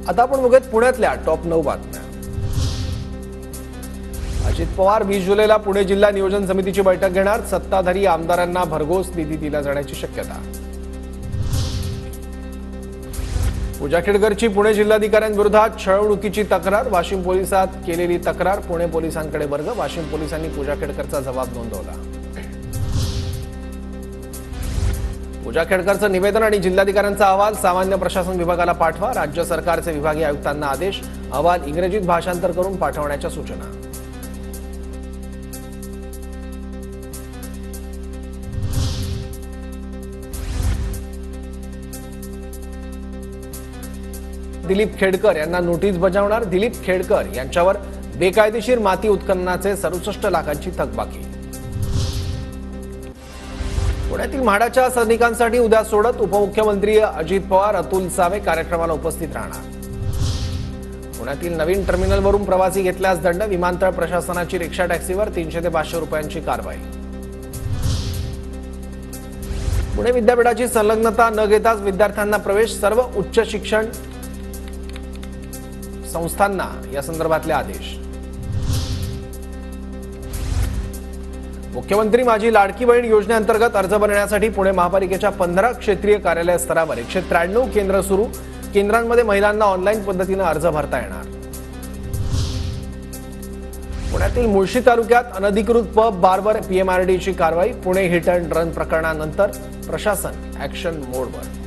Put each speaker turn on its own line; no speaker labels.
आता आपण बघूयात पुण्यातल्या टॉप 9 बातम्या। अजित पवार 20 जुलैला पुणे जिल्हा नियोजन समितीची बैठक घेणार। सत्ताधारी आमदारांना भरघोस निधी दिला जाण्याची शक्यता। पूजा खेडकरची पुणे जिल्हाधिकाऱ्यांविरोधात छळवणुकीची तक्रार। वाशिम पोलिसात केलेली तक्रार पुणे पोलिसांकडे वर्ग। वाशिम पोलिसांनी पूजा खेडकरचा जबाब नोंदवला। पूजा खेडकरचं निवेदन आणि जिल्हाधिकाऱ्यांचा अहवाल सामान्य प्रशासन विभागाला पाठवा। राज्य सरकारचे विभागीय आयुक्तांना आदेश। अहवाल इंग्रजीत भाषांतर करून पाठवण्याच्या सूचना। दिलीप खेडकर यांना नोटीस बजावणार। दिलीप खेडकर यांच्यावर बेकायदेशीर माती उत्खननाचे 67 लाखांची थकबाकी। पुण्यातील म्हाडाच्या सैनिकांसाठी उद्या सोडत। उपमुख्यमंत्री अजित पवार, अतुल सावे कार्यक्रमाला उपस्थित राहणार। पुण्यातील नवीन टर्मिनलवरून प्रवासी घेतल्यास दंड। विमानतळ प्रशासनाची रिक्षा टॅक्सीवर 300 ते 500 रुपयांची कारवाई। पुणे विद्यापीठाची संलग्नता न घेताच विद्यार्थ्यांना प्रवेश। सर्व उच्च शिक्षण संस्थांना या संदर्भातले आदेश। मुख्यमंत्री माझी लाडकी बहीण योजनेअंतर्गत अर्ज भरण्यासाठी पुणे महापालिकेच्या 15 क्षेत्रीय कार्यालय स्तरावर 193 केंद्र सुरू। केंद्रांमध्ये महिलांना ऑनलाईन पद्धतीने अर्ज भरता येणार। पुण्यातील मुळशी तालुक्यात अनधिकृत पब बारवर पीएमआरडीची कारवाई। पुणे हिट अँड रन प्रकरणानंतर प्रशासन ऍक्शन मोडवर।